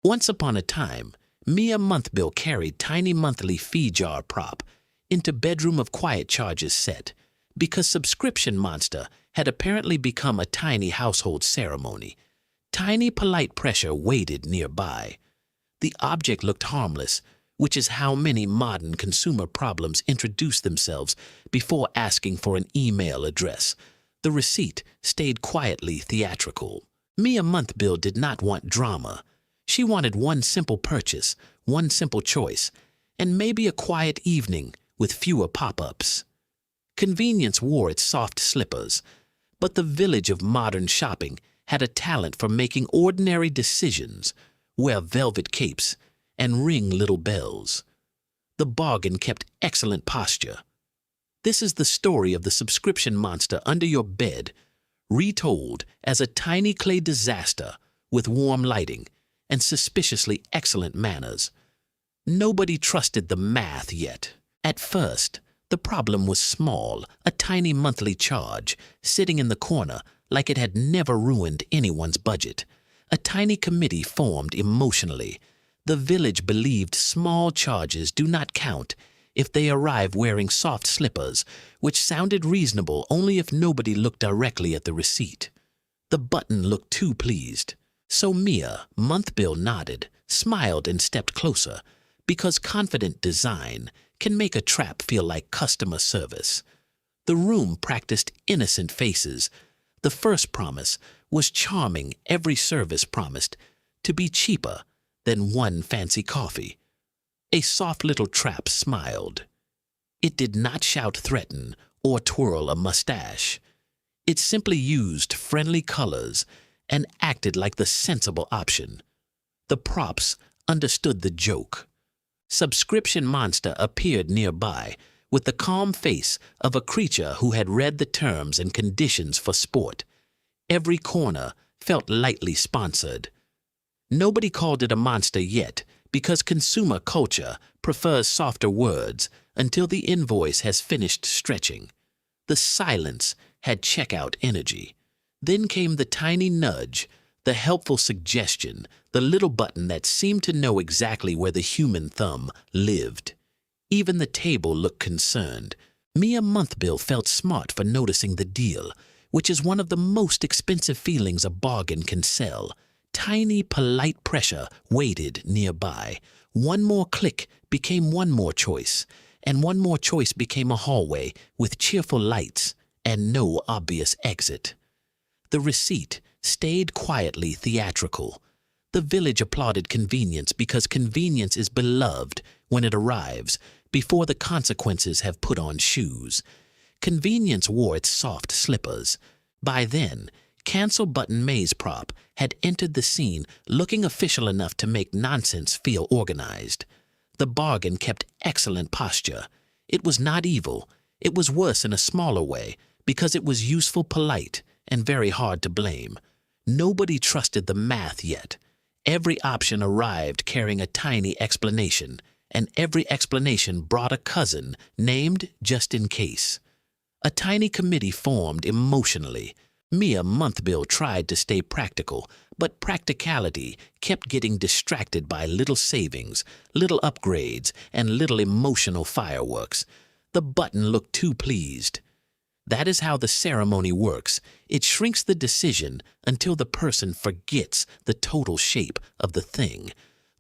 Once upon a time, Mia Monthbill carried tiny monthly fee jar prop into bedroom of quiet charges set because subscription monster had apparently become a tiny household ceremony. Tiny polite pressure waited nearby. The object looked harmless, which is how many modern consumer problems introduce themselves before asking for an email address. The receipt stayed quietly theatrical. Mia Monthbill did not want drama. She wanted one simple purchase, one simple choice, and maybe a quiet evening with fewer pop-ups. Convenience wore its soft slippers, but the village of modern shopping had a talent for making ordinary decisions, wear velvet capes, and ring little bells. The bargain kept excellent posture. This is the story of the subscription monster under your bed, retold as a tiny clay disaster with warm lighting and suspiciously excellent manners. Nobody trusted the math yet. At first, the problem was small, a tiny monthly charge sitting in the corner like it had never ruined anyone's budget. A tiny committee formed emotionally. The village believed small charges do not count if they arrive wearing soft slippers, which sounded reasonable only if nobody looked directly at the receipt. The button looked too pleased. So Mia Monthbill nodded, smiled, and stepped closer, because confident design can make a trap feel like customer service. The room practiced innocent faces. The first promise was charming. Every service promised to be cheaper than one fancy coffee. A soft little trap smiled. It did not shout, threaten, or twirl a mustache. It simply used friendly colors and acted like the sensible option. The props understood the joke. Subscription monster appeared nearby with the calm face of a creature who had read the terms and conditions for sport. Every corner felt lightly sponsored. Nobody called it a monster yet because consumer culture prefers softer words until the invoice has finished stretching. The silence had checkout energy. Then came the tiny nudge, the helpful suggestion, the little button that seemed to know exactly where the human thumb lived. Even the table looked concerned. Mia Monthbill felt smart for noticing the deal, which is one of the most expensive feelings a bargain can sell. Tiny, polite pressure waited nearby. One more click became one more choice, and one more choice became a hallway with cheerful lights and no obvious exit. The receipt stayed quietly theatrical. The village applauded convenience because convenience is beloved when it arrives before the consequences have put on shoes. Convenience wore its soft slippers. By then, Cancel Button Maze Prop had entered the scene looking official enough to make nonsense feel organized. The bargain kept excellent posture. It was not evil. It was worse in a smaller way because it was useful, polite, and very hard to blame. Nobody trusted the math yet. Every option arrived carrying a tiny explanation, and every explanation brought a cousin named just in case. A tiny committee formed emotionally. Mia Monthbill tried to stay practical, but practicality kept getting distracted by little savings, little upgrades, and little emotional fireworks. The button looked too pleased. That is how the ceremony works. It shrinks the decision until the person forgets the total shape of the thing.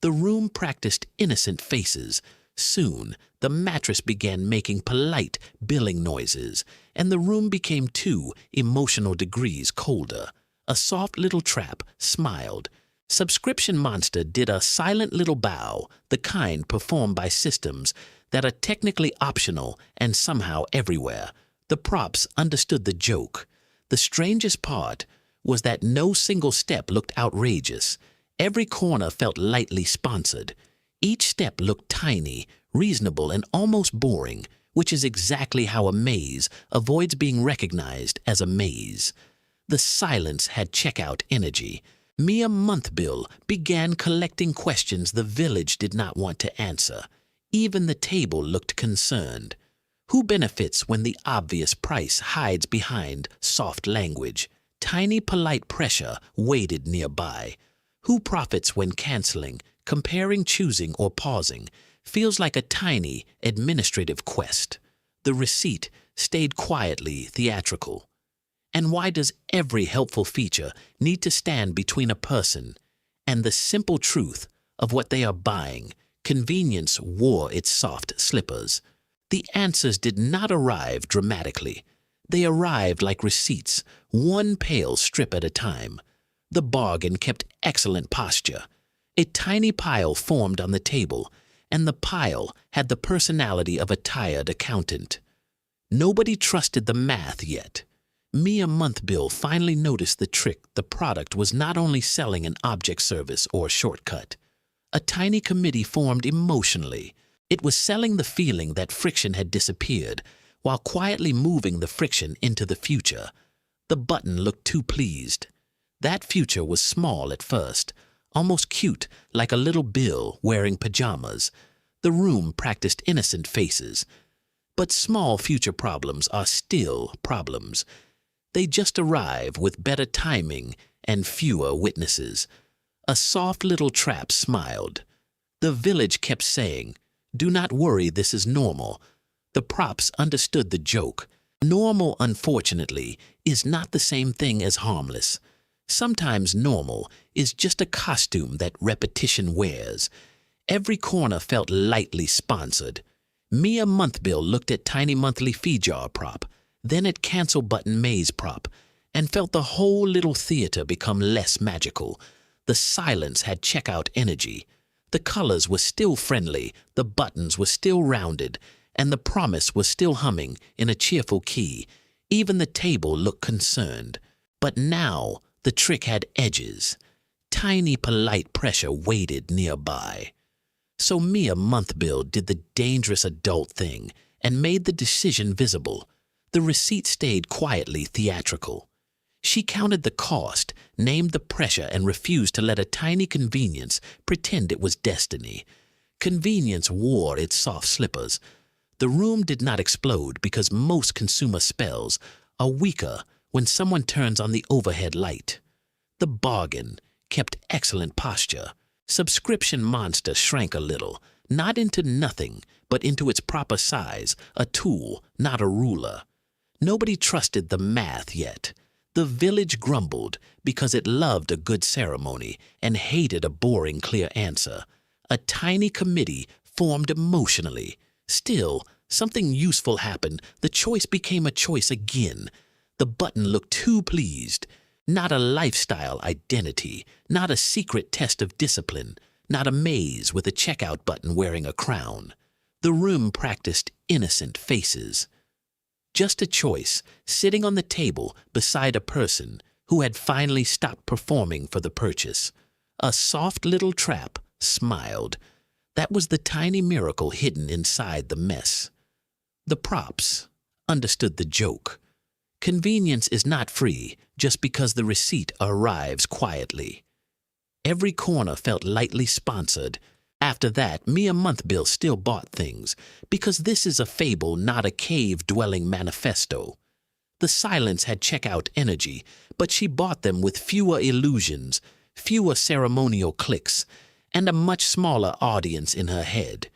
The room practiced innocent faces. Soon, the mattress began making polite billing noises, and the room became 2 emotional degrees colder. A soft little trap smiled. Subscription monster did a silent little bow, the kind performed by systems that are technically optional and somehow everywhere. The props understood the joke. The strangest part was that no single step looked outrageous. Every corner felt lightly sponsored. Each step looked tiny, reasonable, and almost boring, which is exactly how a maze avoids being recognized as a maze. The silence had checkout energy. Mia Monthbill began collecting questions the village did not want to answer. Even the table looked concerned. Who benefits when the obvious price hides behind soft language? Tiny polite pressure waited nearby. Who profits when canceling, comparing, choosing, or pausing feels like a tiny administrative quest? The receipt stayed quietly theatrical. And why does every helpful feature need to stand between a person and the simple truth of what they are buying? Convenience wore its soft slippers. The answers did not arrive dramatically. They arrived like receipts, one pale strip at a time. The bargain kept excellent posture. A tiny pile formed on the table, and the pile had the personality of a tired accountant. Nobody trusted the math yet. Mia Monthbill finally noticed the trick. The product was not only selling an object service or shortcut. A tiny committee formed emotionally. It was selling the feeling that friction had disappeared, while quietly moving the friction into the future. The button looked too pleased. That future was small at first, almost cute, like a little Bill wearing pajamas. The room practiced innocent faces. But small future problems are still problems. They just arrive with better timing and fewer witnesses. A soft little trap smiled. The village kept saying, "Do not worry, this is normal." The props understood the joke. Normal, unfortunately, is not the same thing as harmless. Sometimes normal is just a costume that repetition wears. Every corner felt lightly sponsored. Mia Monthbill looked at tiny monthly fee jar prop, then at cancel button maze prop, and felt the whole little theater become less magical. The silence had checkout energy. The colors were still friendly, the buttons were still rounded, and the promise was still humming in a cheerful key. Even the table looked concerned. But now the trick had edges. Tiny polite pressure waited nearby. So Mia Monthbill did the dangerous adult thing and made the decision visible. The receipt stayed quietly theatrical. She counted the cost, named the pressure, and refused to let a tiny convenience pretend it was destiny. Convenience wore its soft slippers. The room did not explode because most consumer spells are weaker when someone turns on the overhead light. The bargain kept excellent posture. Subscription monster shrank a little, not into nothing, but into its proper size, a tool, not a ruler. Nobody trusted the math yet. The village grumbled because it loved a good ceremony and hated a boring, clear answer. A tiny committee formed emotionally. Still, something useful happened. The choice became a choice again. The button looked too pleased. Not a lifestyle identity, not a secret test of discipline, not a maze with a checkout button wearing a crown. The room practiced innocent faces. Just a choice, sitting on the table beside a person who had finally stopped performing for the purchase. A soft little trap smiled. That was the tiny miracle hidden inside the mess. The props understood the joke. Convenience is not free just because the receipt arrives quietly. Every corner felt lightly sponsored. After that, Mia Monthbill still bought things, because this is a fable, not a cave-dwelling manifesto. The silence had checkout energy, but she bought them with fewer illusions, fewer ceremonial clicks, and a much smaller audience in her head.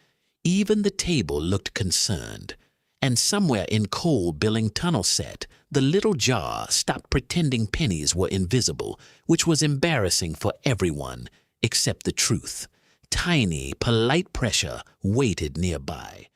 Even the table looked concerned. And somewhere in cold billing tunnel set, the little jar stopped pretending pennies were invisible, which was embarrassing for everyone except the truth. Tiny, polite pressure waited nearby.